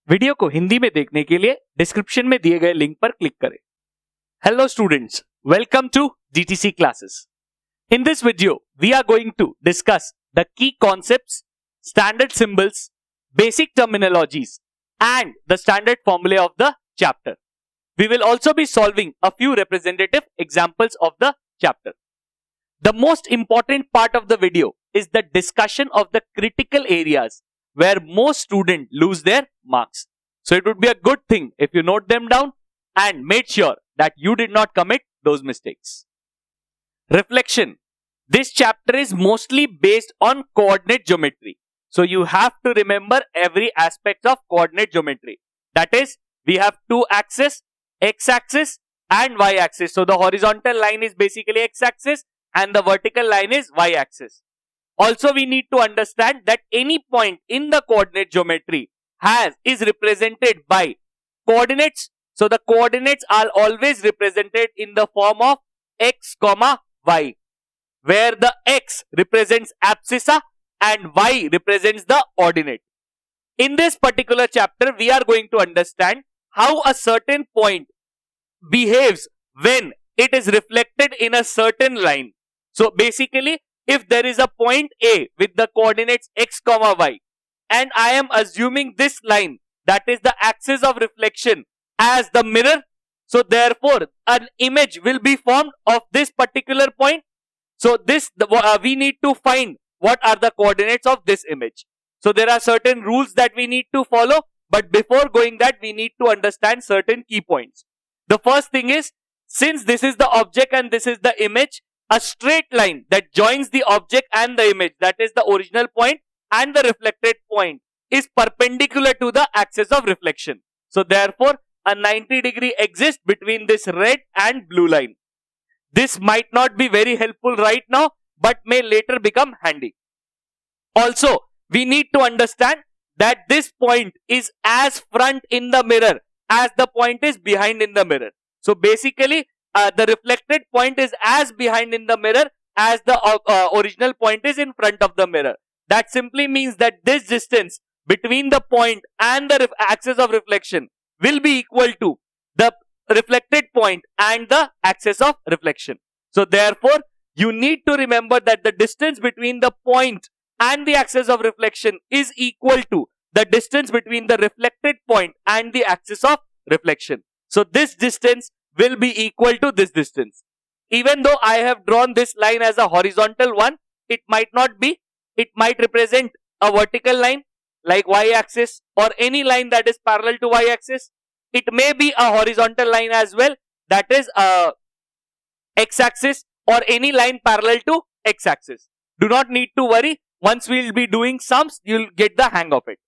Video को हिंदी में देखने के लिए डिस्क्रिप्शन में दिए गए लिंक पर क्लिक करें। Hello students, welcome to DTC classes. In this video, we are going to discuss the key concepts, standard symbols, basic terminologies, and the standard formulae of the chapter. We will also be solving a few representative examples of the chapter. The most important part of the video is the discussion of the critical areas where most students lose their marks. So it would be a good thing if you note them down and made sure that you did not commit those mistakes. Reflection. This chapter is mostly based on coordinate geometry. So you have to remember every aspect of coordinate geometry. That is, we have two axes, x-axis and y-axis. So the horizontal line is basically x-axis and the vertical line is y-axis. Also, we need to understand that any point in the coordinate geometry is represented by coordinates. So the coordinates are always represented in the form of x, y, where the x represents abscissa and y represents the ordinate. In this particular chapter, we are going to understand how a certain point behaves when it is reflected in a certain line. So basically, if there is a point A with the coordinates x, y, and I am assuming this line, that is the axis of reflection, as the mirror, so therefore an image will be formed of this particular point. So we need to find what are the coordinates of this image. So there are certain rules that we need to follow, but before going that, we need to understand certain key points. The first thing is, since this is the object and this is the image, a straight line that joins the object and the image, that is the original point and the reflected point, is perpendicular to the axis of reflection. So therefore, a 90-degree exists between this red and blue line. This might not be very helpful right now, but may later become handy. Also, we need to understand that this point is as front in the mirror as the point is behind in the mirror. So basically, the reflected point is as behind in the mirror as the original point is in front of the mirror. That simply means that this distance between the point and the axis of reflection will be equal to the reflected point and the axis of reflection. So therefore, you need to remember that the distance between the point and the axis of reflection is equal to the distance between the reflected point and the axis of reflection. So this distance will be equal to this distance. Even though I have drawn this line as a horizontal one, it might not be. It might represent a vertical line like y-axis or any line that is parallel to y-axis. It may be a horizontal line as well, that is a x-axis or any line parallel to x-axis. Do not need to worry. Once we will be doing sums, you will get the hang of it.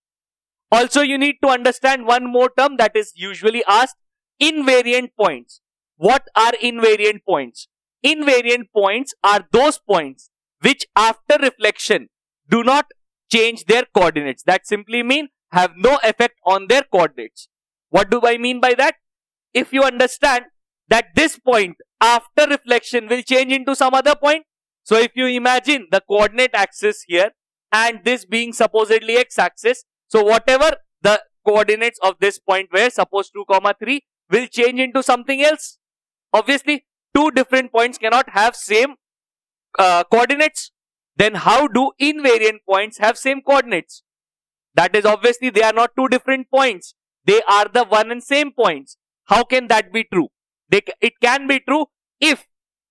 Also, you need to understand one more term that is usually asked: invariant points. What are invariant points? Invariant points are those points which after reflection do not change their coordinates. That simply means have no effect on their coordinates. What do I mean by that? If you understand that this point after reflection will change into some other point. So if you imagine the coordinate axis here and this being supposedly x-axis. So whatever the coordinates of this point were, suppose 2, 3, will change into something else. Obviously, two different points cannot have same coordinates. Then how do invariant points have same coordinates? That is, obviously they are not two different points. They are the one and same points. How can that be true? It can be true if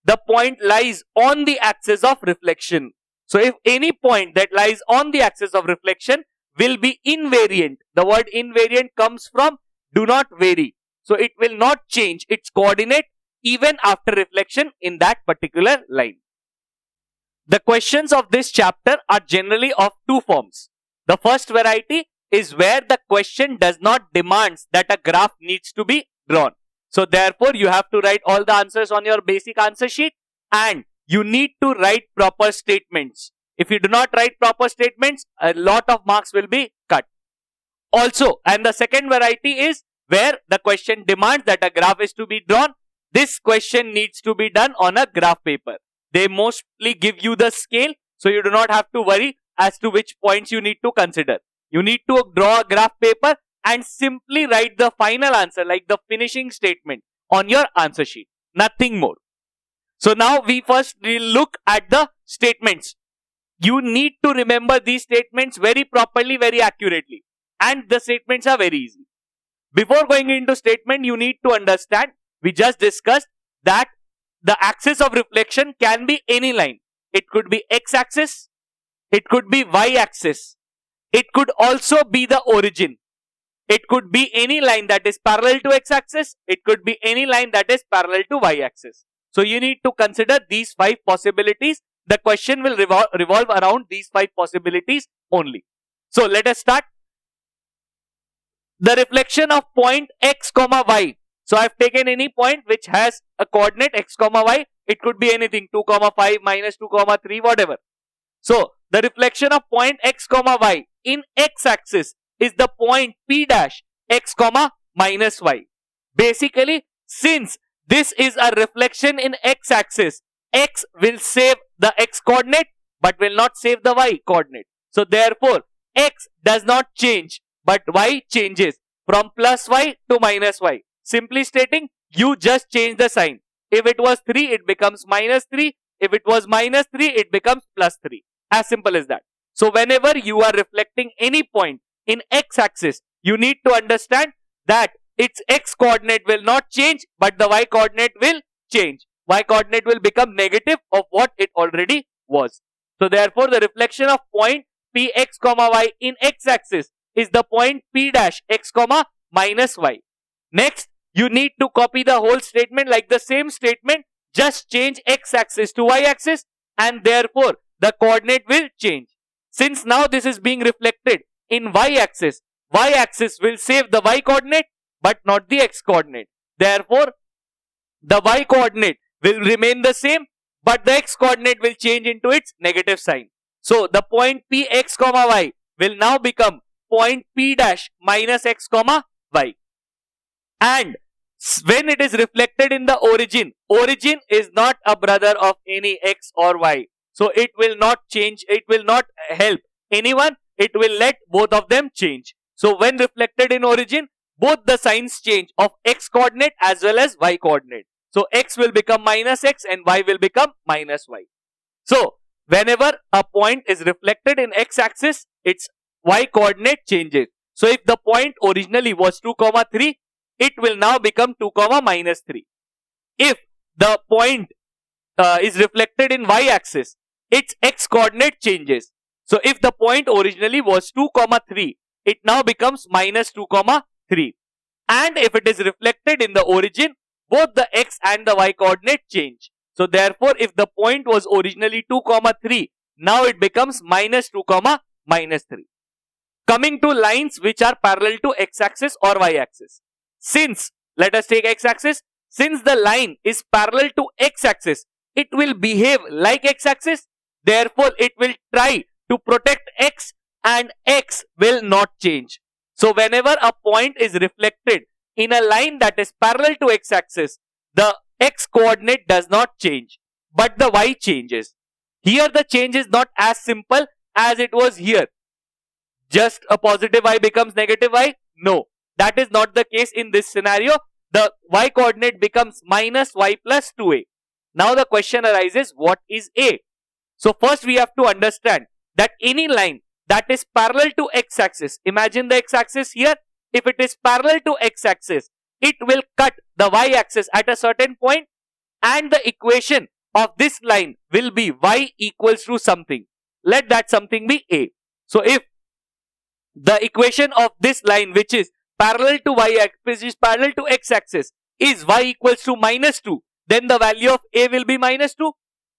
the point lies on the axis of reflection. So if any point that lies on the axis of reflection will be invariant. The word invariant comes from do not vary. So it will not change its coordinate even after reflection in that particular line. The questions of this chapter are generally of two forms. The first variety is where the question does not demand that a graph needs to be drawn. So therefore, you have to write all the answers on your basic answer sheet and you need to write proper statements. If you do not write proper statements, a lot of marks will be cut. Also, and the second variety is where the question demands that a graph is to be drawn. This question needs to be done on a graph paper. They mostly give you the scale, so you do not have to worry as to which points you need to consider. You need to draw a graph paper and simply write the final answer, like the finishing statement, on your answer sheet. Nothing more. So now we first will look at the statements. You need to remember these statements very properly, very accurately. And the statements are very easy. Before going into statement, you need to understand, we just discussed that the axis of reflection can be any line. It could be x-axis, it could be y-axis, it could also be the origin. It could be any line that is parallel to x-axis, it could be any line that is parallel to y-axis. So you need to consider these 5 possibilities. The question will revolve around these 5 possibilities only. So let us start. The reflection of point x comma y. So I have taken any point which has a coordinate x comma y. It could be anything, 2 comma 5, minus 2 comma 3, whatever. So the reflection of point x comma y in x-axis is the point p dash x comma minus y. Basically, since this is a reflection in x-axis, x will save the x coordinate but will not save the y coordinate. So therefore, x does not change but y changes from plus y to minus y. Simply stating, you just change the sign. If it was 3, it becomes minus 3. If it was minus 3, it becomes plus 3. As simple as that. So whenever you are reflecting any point in x-axis, you need to understand that its x coordinate will not change but the y coordinate will change. Y coordinate will become negative of what it already was. So therefore, the reflection of point px comma y in x-axis is the point p dash x comma minus y. Next, you need to copy the whole statement like the same statement, just change x-axis to y-axis and therefore the coordinate will change. Since now this is being reflected in y-axis, y-axis will save the y coordinate but not the x coordinate. Therefore, the y coordinate will remain the same but the x coordinate will change into its negative sign. So the point px comma y will now become point p dash minus x comma y. And when it is reflected in the origin, origin is not a brother of any x or y. So it will not change, it will not help anyone, it will let both of them change. So when reflected in origin, both the signs change of x coordinate as well as y coordinate. So x will become minus x and y will become minus y. So whenever a point is reflected in x-axis, its y coordinate changes. So if the point originally was 2 comma 3, it will now become 2 comma minus 3. If the point is reflected in y-axis, its x coordinate changes. So if the point originally was 2 comma 3, it now becomes minus 2 comma 3. And if it is reflected in the origin, both the x and the y coordinate change. So therefore, if the point was originally 2 comma 3, now it becomes minus 2 comma minus 3. Coming to lines which are parallel to x-axis or y-axis. Since, let us take x-axis, since the line is parallel to x-axis, it will behave like x-axis. Therefore, it will try to protect x and x will not change. So whenever a point is reflected in a line that is parallel to x-axis, the x coordinate does not change, but the y changes. Here the change is not as simple as it was here. Just a positive y becomes negative y? No, that is not the case in this scenario. The y coordinate becomes minus y plus 2a. Now the question arises, what is a? So first we have to understand that any line that is parallel to x-axis, imagine the x-axis here, if it is parallel to x-axis, it will cut the y-axis at a certain point and the equation of this line will be y equals to something. Let that something be a. So if the equation of this line which is parallel to y-axis is parallel to x-axis is y equals to minus 2, then the value of a will be minus 2.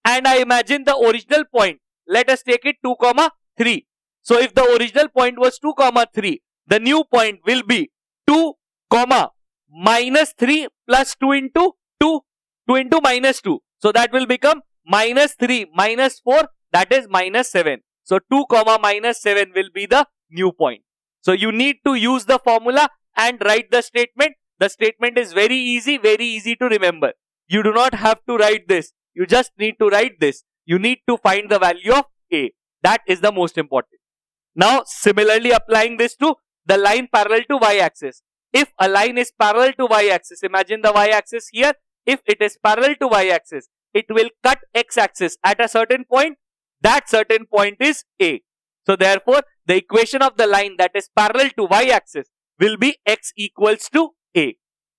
And I imagine the original point, let us take it 2 comma 3. So if the original point was 2 comma 3, the new point will be 2 comma minus 3 plus 2 into 2, 2 into minus 2. So that will become minus 3 minus 4, that is minus 7. So 2 comma minus 7 will be the new point. So you need to use the formula and write the statement. The statement is very easy to remember. You do not have to write this. You just need to write this. You need to find the value of a. That is the most important. Now similarly applying this to the line parallel to y-axis. If a line is parallel to y-axis, imagine the y-axis here. If it is parallel to y-axis, it will cut x-axis at a certain point. That certain point is A. So therefore, the equation of the line that is parallel to y-axis will be x equals to A.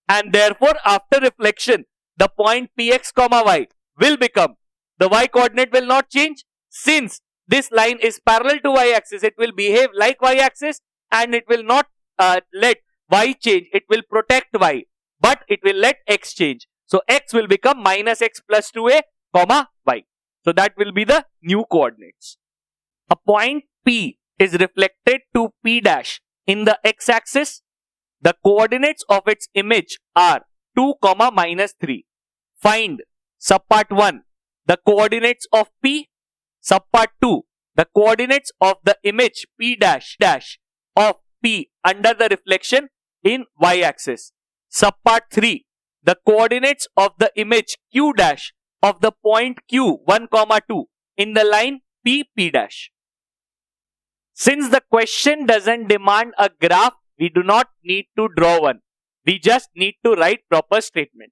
And therefore, after reflection, the point Px comma y will become, the y coordinate will not change. Since this line is parallel to y-axis, it will behave like y-axis and it will not let y change. It will protect y, but it will let x change. So x will become minus x plus 2a comma y. So that will be the new coordinates. A point P is reflected to P dash in the x-axis. The coordinates of its image are 2 comma minus 3. Find subpart 1 the coordinates of P, subpart 2 the coordinates of the image P dash dash of P under the reflection in y-axis. Subpart 3 the coordinates of the image Q dash of the point Q 1 comma 2 in the line P P dash. Since the question doesn't demand a graph, we do not need to draw one. We just need to write proper statement.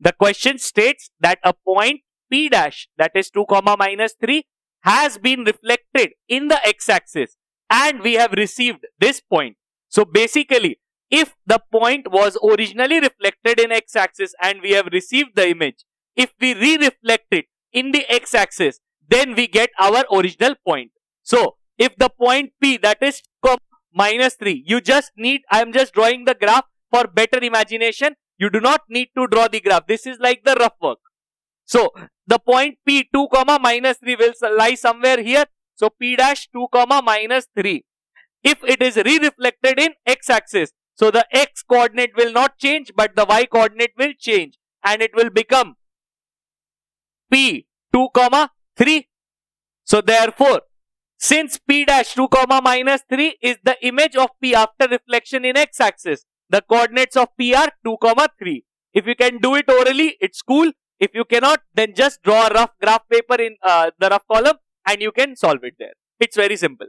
The question states that a point P dash, that is 2 comma minus 3, has been reflected in the x-axis and we have received this point. So basically, if the point was originally reflected in x-axis and we have received the image, if we re-reflect it in the x-axis, then we get our original point. So if the point P, that is 2 minus 3, you just need, I am just drawing the graph for better imagination. You do not need to draw the graph. This is like the rough work. So the point P 2 comma minus 3 will lie somewhere here. So P dash 2 comma minus 3. If it is re-reflected in x-axis, so the x coordinate will not change, but the y coordinate will change and it will become P 2 comma 3. So therefore, since P dash 2 comma minus 3 is the image of P after reflection in x-axis, the coordinates of P are 2 comma 3. If you can do it orally, it's cool. If you cannot, then just draw a rough graph paper in the rough column and you can solve it there. It's very simple.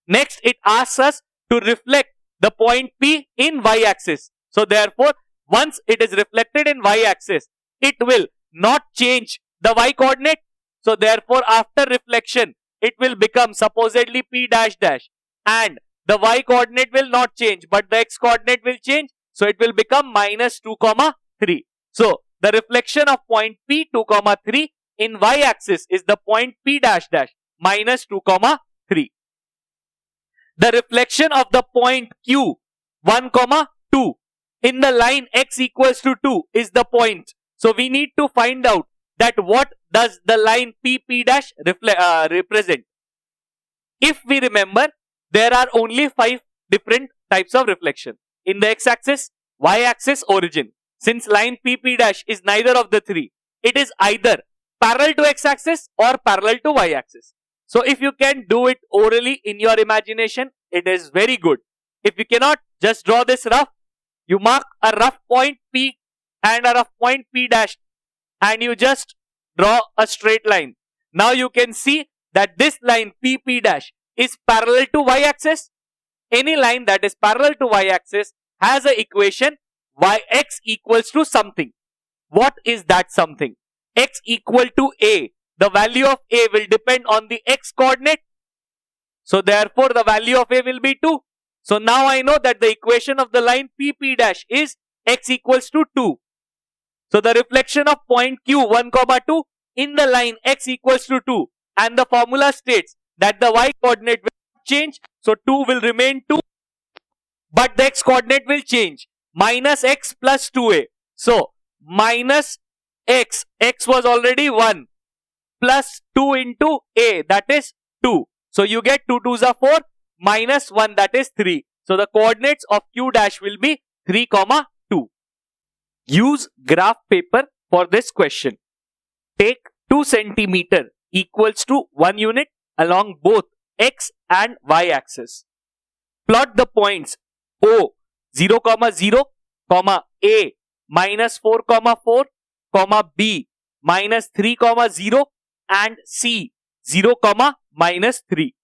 Next, it asks us to reflect the point P in y-axis. So therefore, once it is reflected in y-axis, it will not change the y coordinate. So therefore, after reflection, it will become supposedly P dash dash and the y coordinate will not change, but the x coordinate will change. So it will become minus 2 comma 3. So the reflection of point P 2 comma 3 in y-axis is the point P dash dash minus 2 comma 3. The reflection of the point Q 1 comma 2 in the line x equals to 2 is the point. So we need to find out that what does the line P P dash represent. If we remember, there are only 5 different types of reflection. In the x-axis, y-axis, origin. Since line P P dash is neither of the 3, it is either parallel to x-axis or parallel to y-axis. So if you can do it orally in your imagination, it is very good. If you cannot, just draw this rough. You mark a rough point P and a rough point P dash and you just draw a straight line. Now you can see that this line P P dash is parallel to y-axis. Any line that is parallel to y-axis has an equation yx equals to something. What is that something? X equal to a. The value of a will depend on the x coordinate. So therefore the value of a will be 2. So now I know that the equation of the line P P dash is x equals to 2. So the reflection of point Q 1 comma 2 in the line x equals to 2 and the formula states that the y coordinate will change. So 2 will remain 2 but the x coordinate will change. Minus x plus 2a. So minus x was already 1 plus 2 into a, that is 2. So you get 2 2s are 4 minus 1, that is 3. So the coordinates of q dash will be 3 comma 2. Use graph paper for this question. Take 2 centimeter equals to 1 unit along both x and y axis. Plot the points O 0 comma 0 comma a minus 4 comma 4 comma b minus 3 comma 0 and c 0 comma minus 3.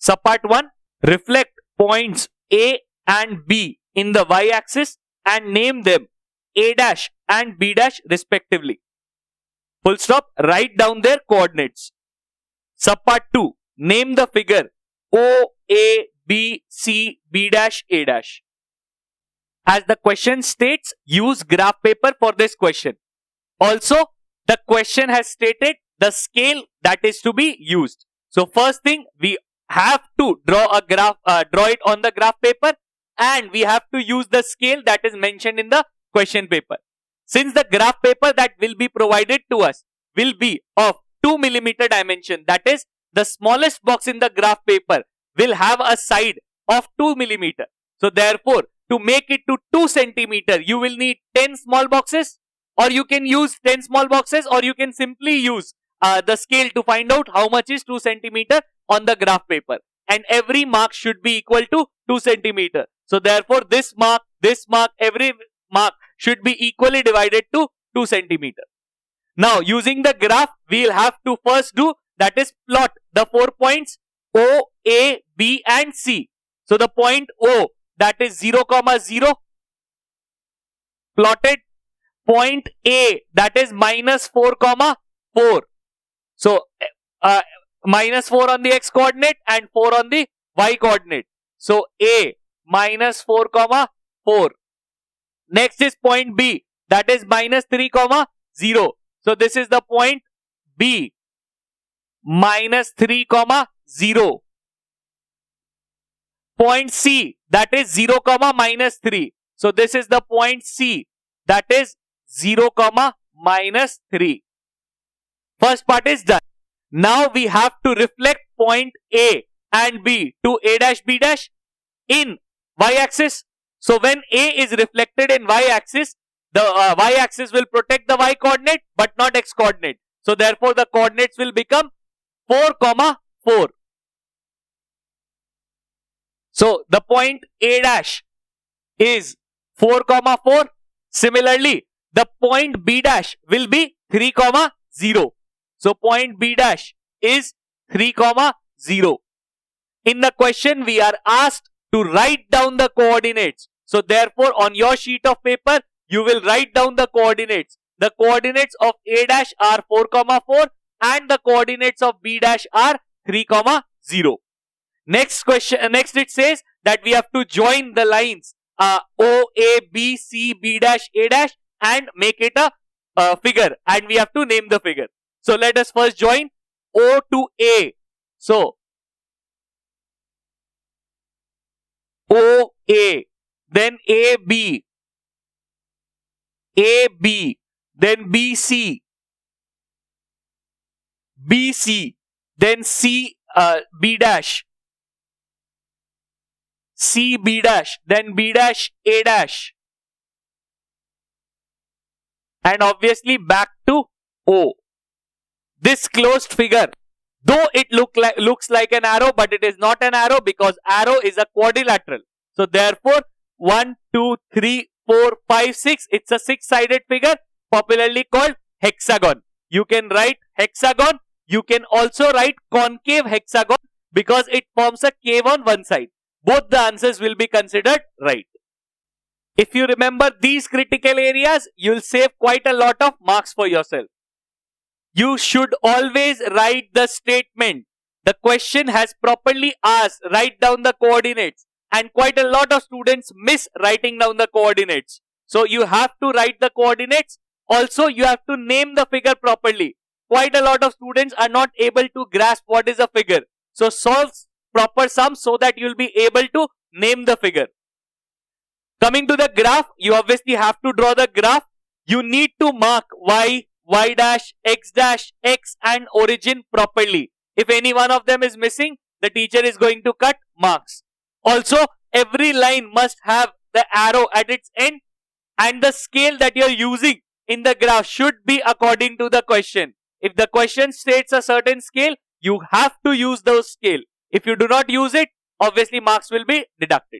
Subpart 1. Reflect points a and B in the y-axis and name them A dash and B dash respectively. Full stop. Write down their coordinates. Subpart 2. Name the figure O, A, B, C, B dash, A dash. As the question states, use graph paper for this question. Also, the question has stated the scale that is to be used. So first thing, we have to draw a graph, draw it on the graph paper, and we have to use the scale that is mentioned in the question paper. Since the graph paper that will be provided to us will be of 2 millimeter dimension, that is, the smallest box in the graph paper will have a side of 2 millimeter. So therefore, to make it to 2 centimeter, you will need 10 small boxes, or you can use 10 small boxes, or you can simply use the scale to find out how much is 2 centimeter on the graph paper. And every mark should be equal to 2 centimeter. So therefore, this mark, every mark should be equally divided to 2 centimeter. Now, using the graph, we will have to first do, that is, plot the 4 points O, A, B and C. So the point O, that is 0, 0, plotted. Point A, that is minus 4, 4. So, minus 4 on the x coordinate and 4 on the y coordinate. So, A, minus 4, 4. Next is point B, that is minus 3, 0. So, this is the point B, minus 3, 0. Point C, that is 0, minus 3. So, this is the point C, that is 0, minus 3. First part is done. Now we have to reflect point A and B to A dash B dash in y-axis. So when A is reflected in y-axis, the y-axis will protect the y-coordinate but not x-coordinate. So therefore the coordinates will become 4, 4. So the point A dash is 4, 4. Similarly, the point B dash will be 3, 0. So point B dash is 3, 0. In the question, we are asked to write down the coordinates. So therefore, on your sheet of paper, you will write down the coordinates. The coordinates of A dash are 4, 4 and the coordinates of B dash are 3, 0. Next question, next it says that we have to join the lines O, A, B, C, B dash, A dash and make it a figure, and we have to name the figure. So let us first join O to A. So O, A, then A, B, then B, C, then C, B dash, C, B dash, then B dash, A dash, and obviously back to O. This closed figure, though it looks like an arrow, but it is not an arrow because arrow is a quadrilateral. So therefore, 1, 2, 3, 4, 5, 6, it's a 6-sided figure popularly called hexagon. You can write hexagon. You can also write concave hexagon because it forms a cave on one side. Both the answers will be considered right. If you remember these critical areas, you will save quite a lot of marks for yourself. You should always write the statement. The question has properly asked, write down the coordinates. And quite a lot of students miss writing down the coordinates. So you have to write the coordinates. Also, you have to name the figure properly. Quite a lot of students are not able to grasp what is a figure. So solve proper sums so that you will be able to name the figure. Coming to the graph, you obviously have to draw the graph. You need to mark y, y dash, x and origin properly. If any one of them is missing, the teacher is going to cut marks. Also, every line must have the arrow at its end, and the scale that you are using in the graph should be according to the question. If the question states a certain scale, you have to use those scale. If you do not use it, obviously marks will be deducted.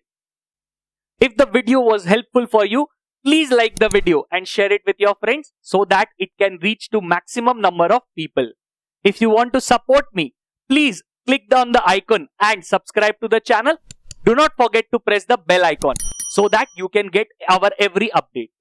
If the video was helpful for you, please like the video and share it with your friends so that it can reach to maximum number of people. If you want to support me, please click on the icon and subscribe to the channel. Do not forget to press the bell icon so that you can get our every update.